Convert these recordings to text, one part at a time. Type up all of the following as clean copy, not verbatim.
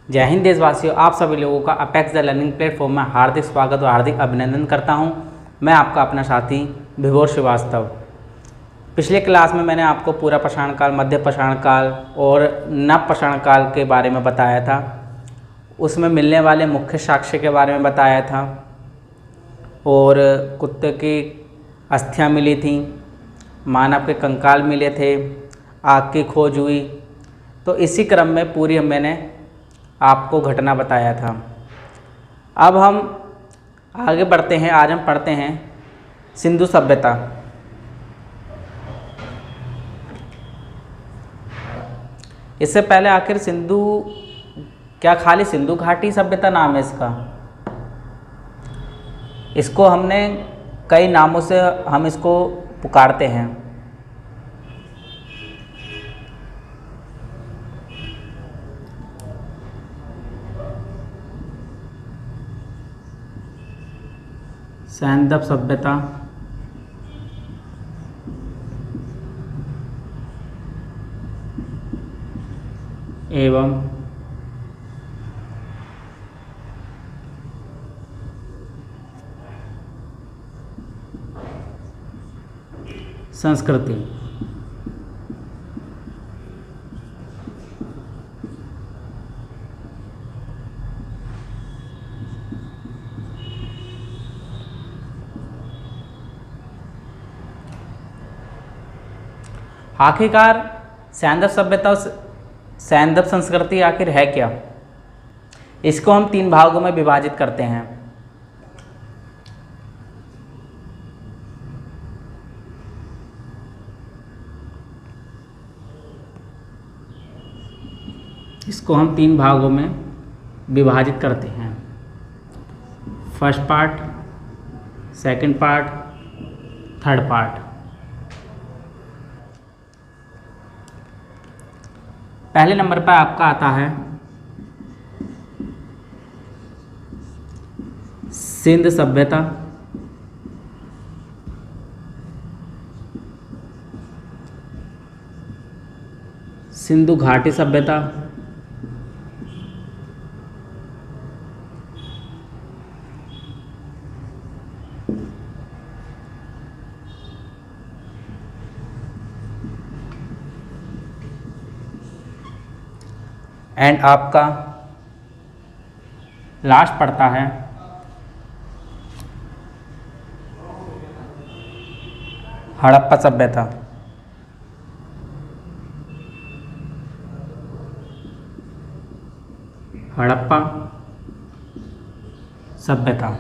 जय हिंद देशवासियों, आप सभी लोगों का अपेक्स द लर्निंग प्लेटफॉर्म में हार्दिक स्वागत और हार्दिक अभिनंदन करता हूं। मैं आपका अपना साथी विभोर श्रीवास्तव। पिछले क्लास में मैंने आपको पूरा पाषाण काल, मध्य पाषाण काल और नव पाषाण काल के बारे में बताया था। उसमें मिलने वाले मुख्य साक्ष्य के बारे में बताया था और कुत्ते की अस्थियाँ मिली थीं, मानव के कंकाल मिले थे, आग की खोज हुई। तो इसी क्रम में पूरी मैंने आपको घटना बताया था। अब हम आगे बढ़ते हैं। आज हम पढ़ते हैं सिंधु सभ्यता। इससे पहले आखिर सिंधु क्या खाली सिंधु घाटी सभ्यता नाम है इसका? इसको हमने कई नामों से हम इसको पुकारते हैं। सैंधव सभ्यता, एवं संस्कृति। आखिरकार सैंधव सभ्यता और सैंधव संस्कृति आखिर है क्या? इसको हम 3 भागों में विभाजित करते हैं। इसको हम 3 भागों में विभाजित करते हैं। First part, second part, third part. पहले नंबर पर आपका आता है सिंध सभ्यता, सिंधु घाटी सभ्यता, एंड आपका लास्ट पड़ता है हड़प्पा सभ्यता। हड़प्पा सभ्यता।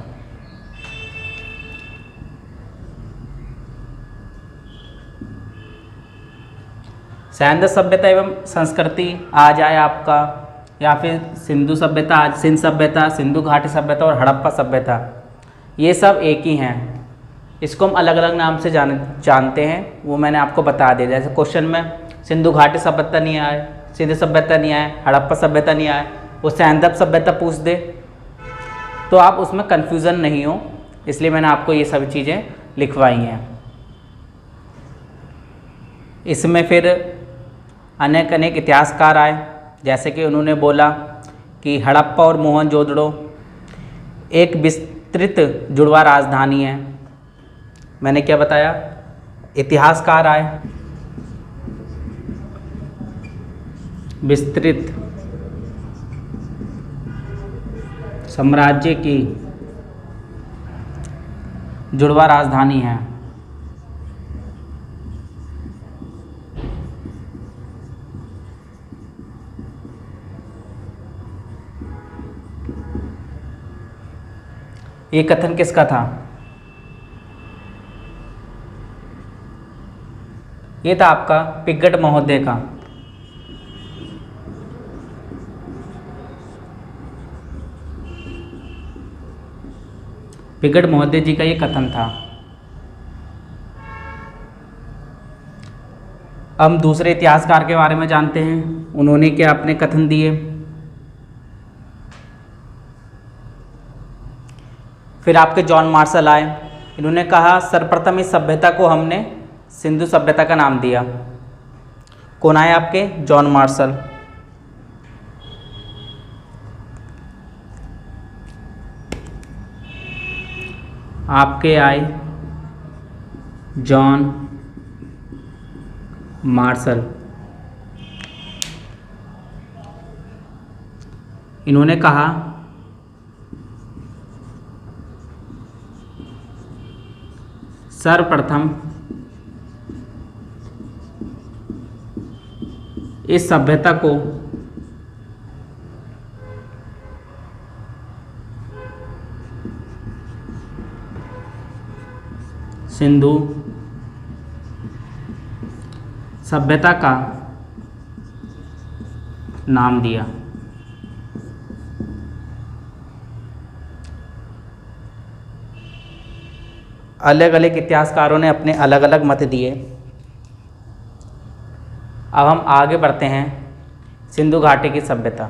सैंधव सभ्यता एवं संस्कृति आ जाए आपका, या फिर सिंधु सभ्यता, आज सिंध सभ्यता, सिंधु घाटी सभ्यता और हड़प्पा सभ्यता, ये सब एक ही हैं। इसको हम अलग अलग नाम से जानते हैं, वो मैंने आपको बता दिया। जैसे क्वेश्चन में सिंधु घाटी सभ्यता नहीं आए, सिंध सभ्यता नहीं आए, हड़प्पा सभ्यता नहीं आए, वो सैंधव सभ्यता पूछ दे तो आप उसमें कन्फ्यूज़न नहीं हो, इसलिए मैंने आपको ये सभी चीज़ें लिखवाई हैं। इसमें फिर अनेक अनेक इतिहासकार आए, जैसे कि उन्होंने बोला कि हड़प्पा और मोहनजोदड़ो एक विस्तृत जुड़वा राजधानी है। मैंने क्या बताया? इतिहासकार आए, विस्तृत साम्राज्य की जुड़वा राजधानी है। ये कथन किसका था? ये था आपका पिंगट महोदय का। पिंगट महोदय जी का ये कथन था। हम दूसरे इतिहासकार के बारे में जानते हैं, उन्होंने क्या अपने कथन दिए। फिर आपके जॉन मार्शल आए, इन्होंने कहा सर्वप्रथम इस सभ्यता को हमने सिंधु सभ्यता का नाम दिया। कौन आए आपके? John Marshall. आपके आए जॉन मार्शल। इन्होंने कहा सर्वप्रथम इस सभ्यता को सिंधु सभ्यता का नाम दिया। अलग अलग इतिहासकारों ने अपने अलग अलग मत दिए। अब हम आगे बढ़ते हैं। सिंधु घाटी की सभ्यता,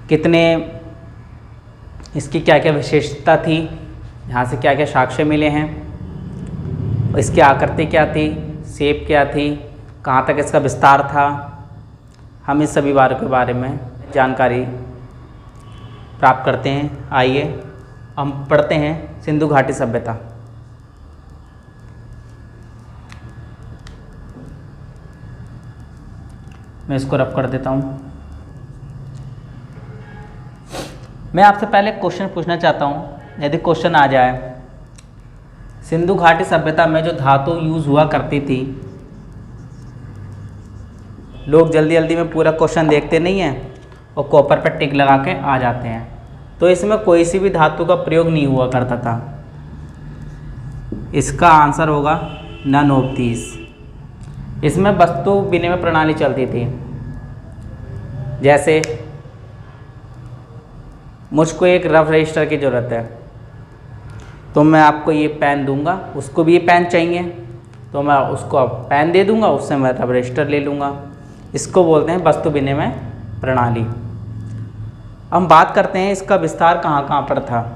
कितने इसकी क्या क्या विशेषता थी, यहाँ से क्या क्या साक्ष्य मिले हैं, इसकी आकृति क्या थी, शेप क्या थी, कहाँ तक इसका विस्तार था, हम इस सभी बारों के बारे में जानकारी प्राप्त करते हैं। आइए हम पढ़ते हैं सिंधु घाटी सभ्यता। मैं इसको रब कर देता हूँ। मैं आपसे पहले क्वेश्चन पूछना चाहता हूँ, यदि क्वेश्चन आ जाए, सिंधु घाटी सभ्यता में जो धातु यूज़ हुआ करती थी, लोग जल्दी जल्दी में पूरा क्वेश्चन देखते नहीं हैं और कॉपर पर टिक लगा के आ जाते हैं, तो इसमें कोई सी भी धातु का प्रयोग नहीं हुआ करता था। इसका आंसर होगा नन ऑफ दीस। इसमें वस्तु विनिमय प्रणाली चलती थी। जैसे मुझको एक रफ रजिस्टर की ज़रूरत है, तो मैं आपको ये पेन दूंगा, उसको भी ये पेन चाहिए, तो मैं उसको अब पेन दे दूंगा, उससे मैं रफ रजिस्टर ले लूँगा। इसको बोलते हैं वस्तु विनिमय प्रणाली। हम बात करते हैं इसका विस्तार कहाँ कहाँ पर था।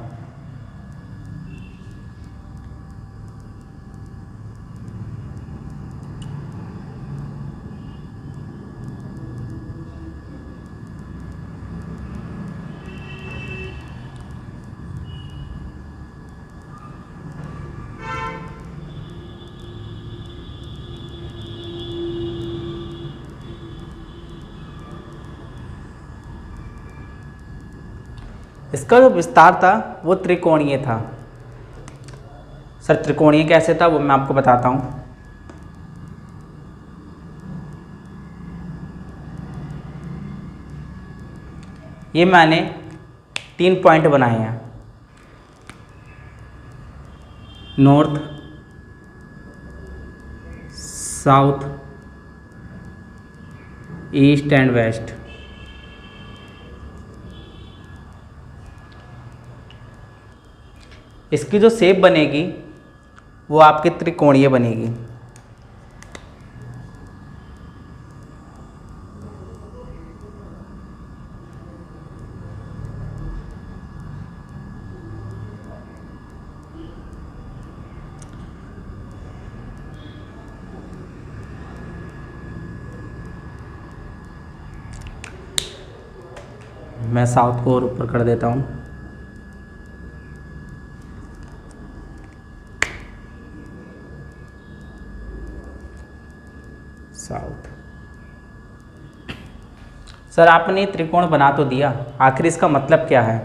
इसका जो विस्तार था वो त्रिकोणीय था। सर त्रिकोणीय कैसे था वो मैं आपको बताता हूँ। ये मैंने 3 पॉइंट बनाए हैं, north, south, east and west. इसकी जो शेप बनेगी वो आपकी त्रिकोणीय बनेगी। मैं साउथ को और ऊपर कर देता हूँ। साउथ। सर आपने त्रिकोण बना तो दिया, आखिर इसका मतलब क्या है?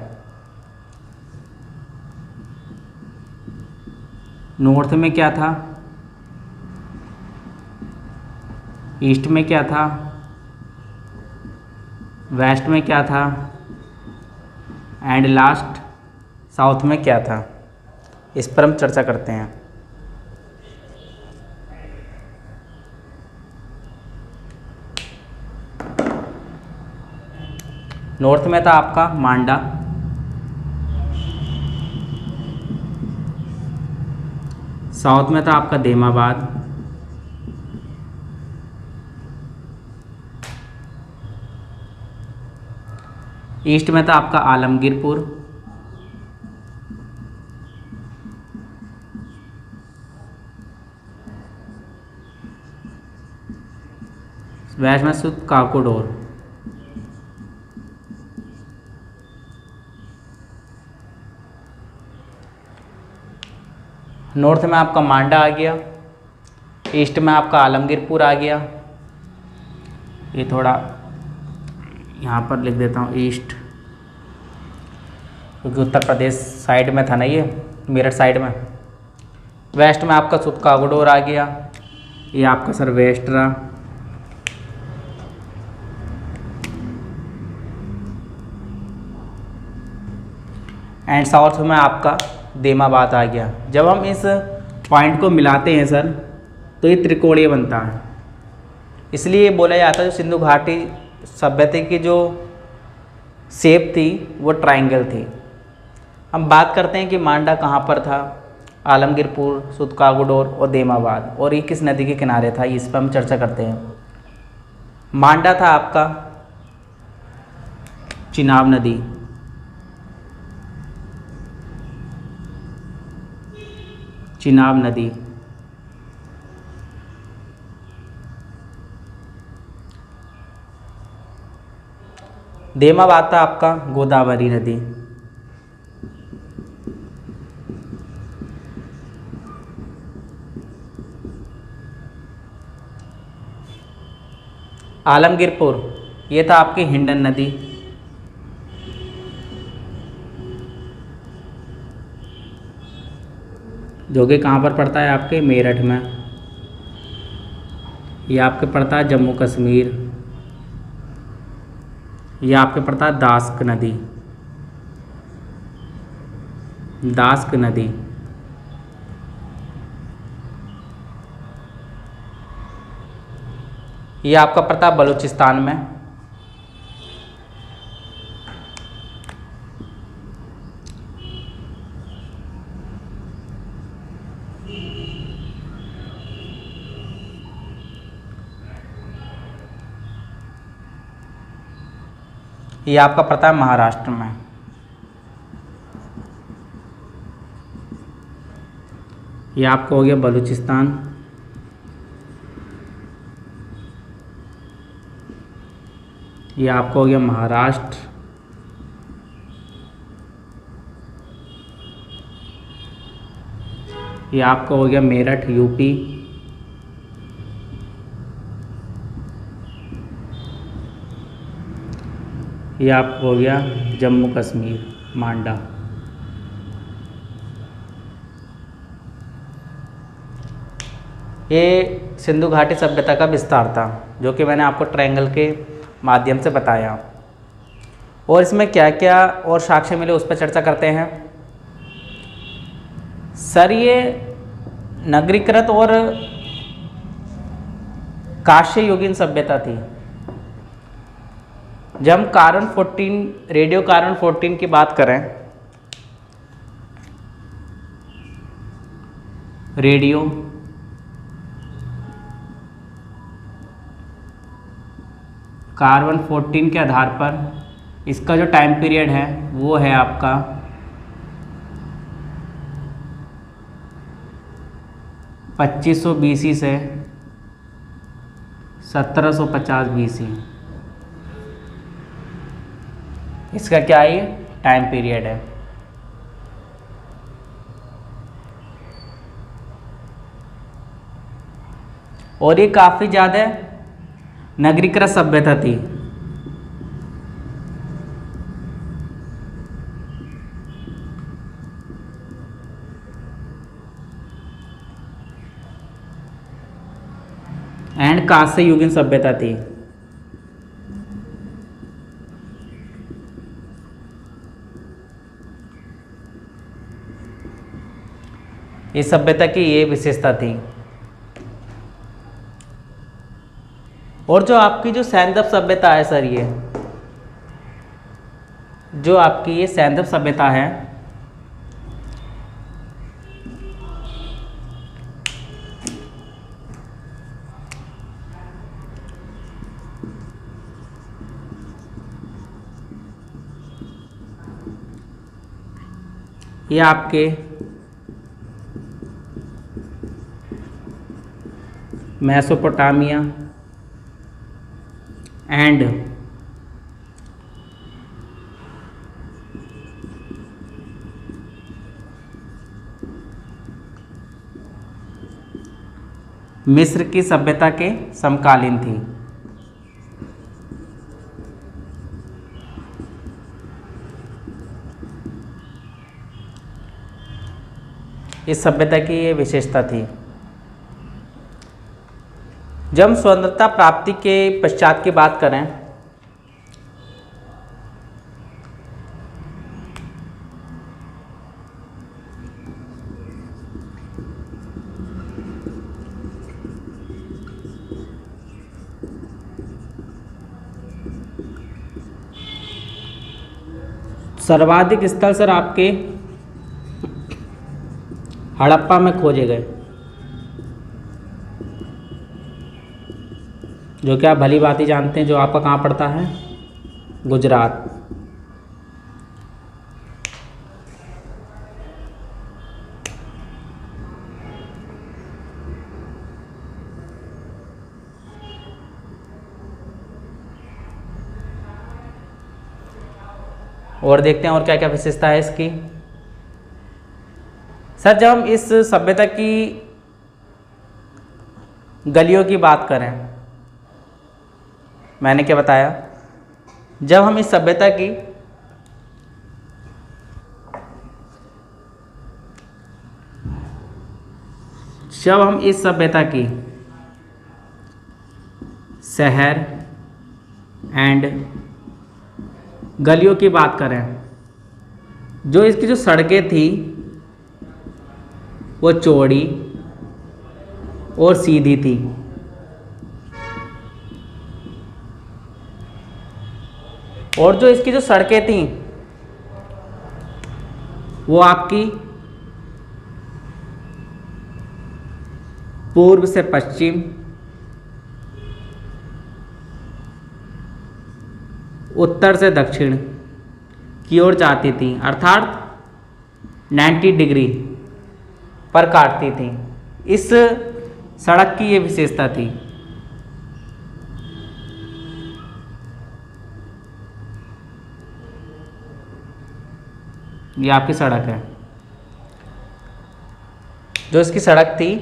नॉर्थ में क्या था, ईस्ट में क्या था, वेस्ट में क्या था, एंड लास्ट साउथ में क्या था? इस पर हम चर्चा करते हैं। नॉर्थ में था आपका मांडा, साउथ में था आपका देमाबाद, ईस्ट में था आपका आलमगीरपुर, वेस्ट में था काकोडोर। नॉर्थ में आपका मांडा आ गया, ईस्ट में आपका आलमगीरपुर आ गया। ये थोड़ा यहाँ पर लिख देता हूँ ईस्ट, क्योंकि उत्तर प्रदेश साइड में था ना, ये मेरठ साइड में। वेस्ट में आपका सुतकागुडोर आ गया, ये आपका सर वेस्ट रहा। एंड साउथ में आपका देमाबाद आ गया। जब हम इस पॉइंट को मिलाते हैं सर तो ये त्रिकोणीय बनता है, इसलिए बोला जाता है जो सिंधु घाटी सभ्यता की जो शेप थी वो ट्रायंगल थी। हम बात करते हैं कि मांडा कहाँ पर था, आलमगीरपुर, सुतकागुडोर और देमाबाद, और ये किस नदी के किनारे था, इस पर हम चर्चा करते हैं। मांडा था आपका चिनाब नदी, चिनाब नदी। देमाबाद था आपका गोदावरी नदी। आलमगीरपुर ये था आपकी हिंडन नदी। जो कि कहाँ पर पड़ता है, आपके मेरठ में। ये आपके पड़ता है जम्मू कश्मीर। ये आपके पड़ता है दास्क नदी, दास्क नदी। ये आपका पड़ता है बलूचिस्तान में। ये आपका पड़ता है महाराष्ट्र में। ये आपको हो गया बलूचिस्तान। ये आपको हो गया महाराष्ट्र। ये आपको हो गया मेरठ यूपी। ये आपको हो गया जम्मू कश्मीर मांडा। ये सिंधु घाटी सभ्यता का विस्तार था, जो कि मैंने आपको ट्रायंगल के माध्यम से बताया। और इसमें क्या क्या और साक्ष्य मिले उस पर चर्चा करते हैं। सर ये नगरीकृत और कांस्य युगीन सभ्यता थी। जब हम कार्बन 14 रेडियो कार्बन 14 की बात करें, रेडियो कार्बन 14 के आधार पर इसका जो टाइम पीरियड है वो है आपका 2500 BC से 1750 BC। इसका क्या है, टाइम पीरियड है। और ये काफ़ी ज़्यादा नगरीकृत सभ्यता थी। एंड कांस्य युगीन सभ्यता थी। इस सभ्यता की ये विशेषता थी। और जो आपकी जो सैंधव सभ्यता है सर, ये जो आपकी ये सैंधव सभ्यता है, ये आपके मेसोपोटामिया एंड मिस्र की सभ्यता के समकालीन थी। इस सभ्यता की ये विशेषता थी। जब हम स्वतंत्रता प्राप्ति के पश्चात की बात करें सर्वाधिक स्थल सर आपके हड़प्पा में खोजे गए, जो कि आप भली भांति जानते हैं, जो आपका कहाँ पड़ता है, गुजरात। और देखते हैं और क्या क्या विशेषता है इसकी। सर जब हम इस सभ्यता की गलियों की बात करें, मैंने क्या बताया, जब हम इस सभ्यता की शहर एंड गलियों की बात करें, जो इसकी जो सड़कें थी वो चौड़ी और सीधी थी। और जो इसकी जो सड़कें थी वो आपकी पूर्व से पश्चिम, उत्तर से दक्षिण की ओर जाती थी, अर्थात 90 डिग्री पर काटती थी। इस सड़क की ये विशेषता थी। ये आपकी सड़क है। जो इसकी सड़क थी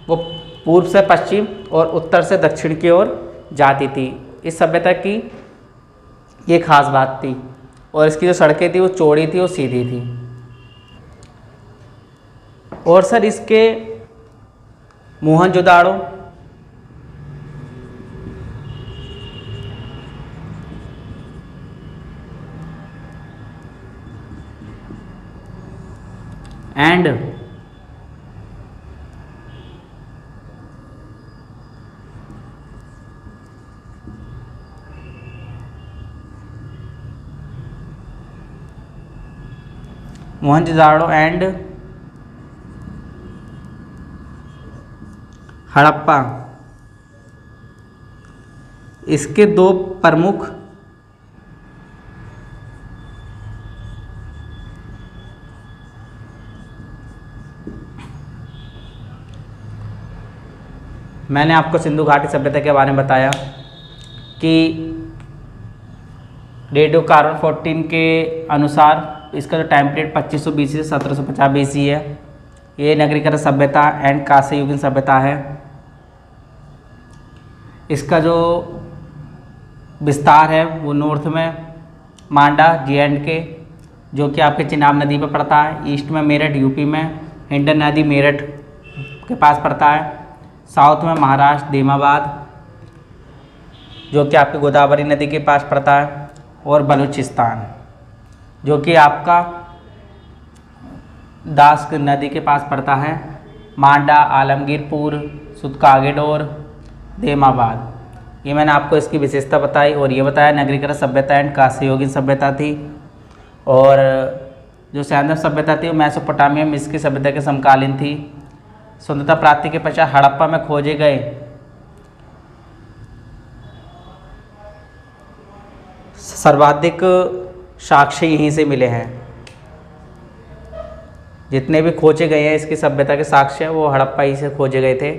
वो पूर्व से पश्चिम और उत्तर से दक्षिण की ओर जाती थी। इस सभ्यता की ये खास बात थी। और इसकी जो सड़कें थी वो चौड़ी थी और सीधी थी। और सर इसके मोहनजोदाड़ो एंड हड़प्पा, इसके दो प्रमुख मैंने आपको सिंधु घाटी सभ्यता के बारे में बताया कि रेडियो कार्बन 14 के अनुसार इसका जो टाइम पीरियड 2500 BC से 1750 BC है। ये नगरीकृत सभ्यता एंड कांस्य युगीन सभ्यता है। इसका जो विस्तार है वो नॉर्थ में मांडा J&K, जो कि आपके चिनाब नदी पर पड़ता है। ईस्ट में मेरठ यूपी में, हिंडन नदी मेरठ के पास पड़ता है। साउथ में महाराष्ट्र देमाबाद, जो कि आपके गोदावरी नदी के पास पड़ता है। और बलूचिस्तान, जो कि आपका दास नदी के पास पड़ता है। मांडा, आलमगीरपुर, सुतकागेडोर, देमाबाद। ये मैंने आपको इसकी विशेषता बताई। और ये बताया नगरीकृत सभ्यता एंड कांस्य युगीन सभ्यता थी। और जो सैंधव सभ्यता थी वो मेसोपोटामिया मिस्र की सभ्यता के समकालीन थी। स्वतंत्रता प्राप्ति के पश्चात हड़प्पा में खोजे गए सर्वाधिक साक्ष्य यहीं से मिले हैं। जितने भी खोजे गए हैं इसकी सभ्यता के साक्ष्य वो हड़प्पा ही से खोजे गए थे।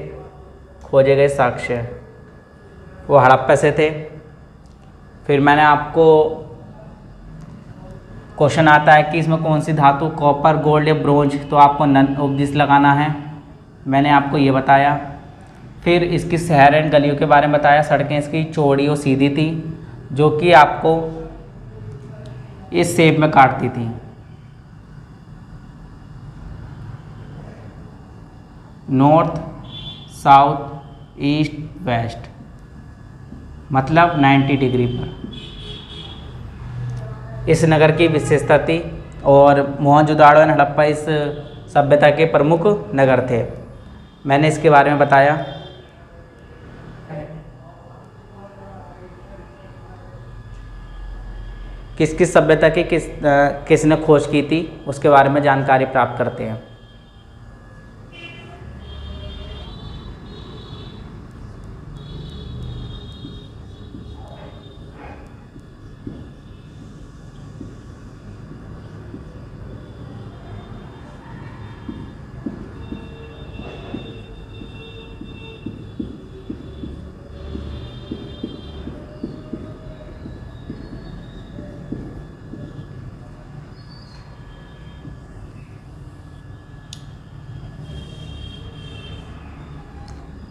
खोजे गए साक्ष्य वो हड़प्पा से थे। फिर मैंने आपको क्वेश्चन आता है कि इसमें कौन सी धातु, कॉपर, गोल्ड या ब्रोंज, तो आपको नन ऑफ दिस लगाना है। मैंने आपको ये बताया। फिर इसकी शहर एंड गलियों के बारे में बताया। सड़कें इसकी चौड़ी और सीधी थी, जो कि आपको इस शेप में काटती थी। नॉर्थ, साउथ, ईस्ट, वेस्ट, मतलब 90 डिग्री पर। इस नगर की विशेषता थी। और मोहनजोदाड़ो एंड हड़प्पा इस सभ्यता के प्रमुख नगर थे। मैंने इसके बारे में बताया। किस किस सभ्यता की किसने खोज की थी उसके बारे में जानकारी प्राप्त करते हैं।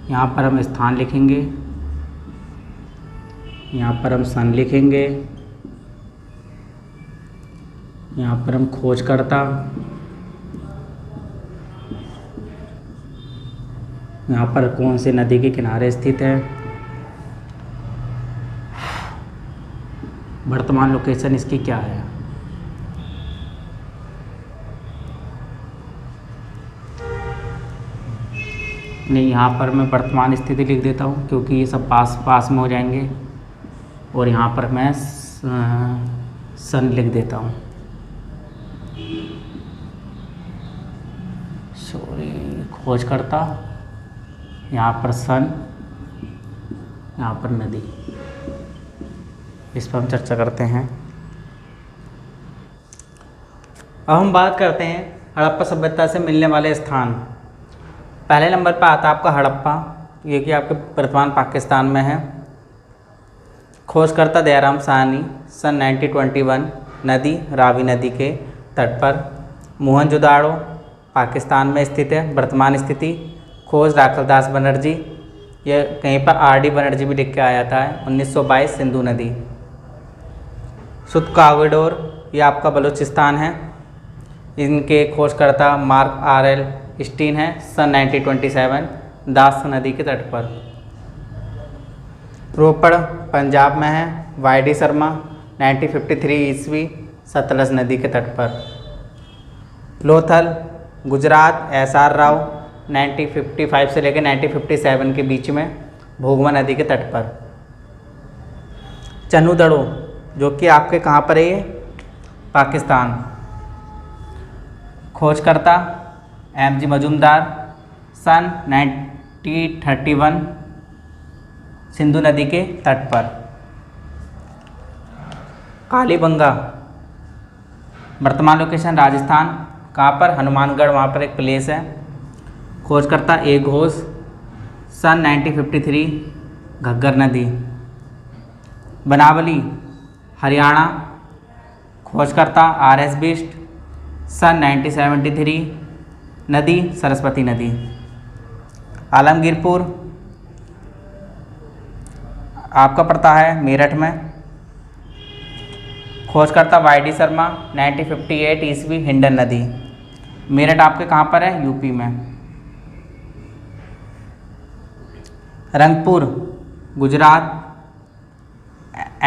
यहाँ पर हम स्थान लिखेंगे, यहाँ पर हम सन लिखेंगे, यहाँ पर हम खोजकर्ता, यहाँ पर कौन से नदी के किनारे स्थित है, वर्तमान लोकेशन इसकी क्या है। नहीं, यहाँ पर मैं वर्तमान स्थिति लिख देता हूँ क्योंकि ये सब पास पास में हो जाएंगे। और यहाँ पर मैं सन लिख देता हूँ। सॉरी, खोजकर्ता, यहाँ पर सन, यहाँ पर नदी। इस पर हम चर्चा करते हैं। अब हम बात करते हैं हड़प्पा सभ्यता से मिलने वाले स्थान। पहले नंबर पर आता है आपका हड़प्पा, ये कि आपके वर्तमान पाकिस्तान में है। खोजकर्ता दयाराम साहनी, सन 1921, नदी रावी नदी के तट पर। मोहनजोदाड़ो पाकिस्तान में स्थित है। वर्तमान स्थिति खोज राखलदास बनर्जी, ये कहीं पर आर.डी. बनर्जी भी लिख के आया था। 1922 सिंधु नदी। सुतकाविडोर, ये आपका बलूचिस्तान है। इनके खोजकर्ता मार्क R.L. स्टीन है, सन 1927, दास नदी के तट पर। रोपड़ पंजाब में है। Y.D. शर्मा 1953 ईस्वी, सतलज नदी के तट पर। लोथल गुजरात, S.R. राव 1955 से लेकर 1957 के बीच में, भोगवा नदी के तट पर। चन्नूदड़ो, जो कि आपके कहाँ पर है, ये पाकिस्तान। खोजकर्ता M.G. मजूमदार, सन 1931, सिंधु नदी के तट पर। कालीबंगा, वर्तमान लोकेशन राजस्थान, कहाँ पर, हनुमानगढ़, वहाँ पर एक प्लेस है। खोजकर्ता A. घोष, सन 1953, घग्गर नदी। बनावली हरियाणा, खोजकर्ता R.S. बिष्ट, सन 1973, नदी सरस्वती नदी। आलमगीरपुर आपका पड़ता है मेरठ में। खोजकर्ता Y.D. शर्मा 1958 ईस्वी, हिंडन नदी। मेरठ आपके कहाँ पर है, यूपी में। रंगपुर गुजरात,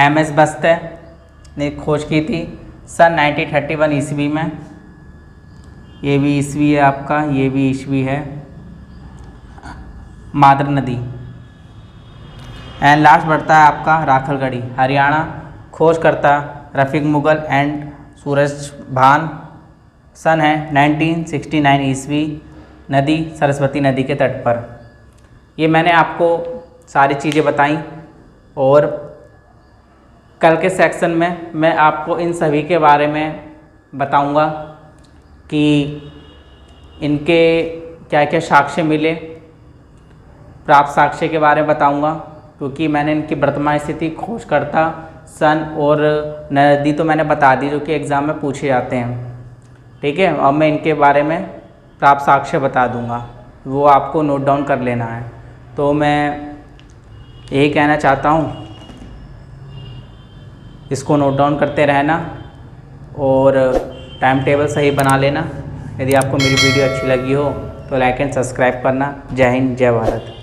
M.S. बस्ते ने खोज की थी, सन 1931 ईस्वी में। ये भी ईस्वी है आपका, ये भी ईस्वी है। मादर नदी। एंड लास्ट बढ़ता है आपका राखलगढ़ी, हरियाणा। खोजकर्ता रफ़ीक मुगल एंड सूरज भान, सन है 1969 ईस्वी, नदी सरस्वती नदी के तट पर। ये मैंने आपको सारी चीज़ें बताई। और कल के सेक्शन में मैं आपको इन सभी के बारे में बताऊंगा कि इनके क्या क्या साक्ष्य मिले, प्राप्त साक्ष्य के बारे में बताऊंगा, क्योंकि मैंने इनकी वर्तमान स्थिति, खोजकर्ता, सन और नदी तो मैंने बता दी, जो कि एग्ज़ाम में पूछे जाते हैं। ठीक है, अब मैं इनके बारे में प्राप्त साक्ष्य बता दूंगा, वो आपको नोट डाउन कर लेना है। तो मैं यही कहना चाहता हूँ, इसको नोट डाउन करते रहना और टाइम टेबल सही बना लेना। यदि आपको मेरी वीडियो अच्छी लगी हो तो लाइक एंड सब्सक्राइब करना। जय हिंद, जय भारत।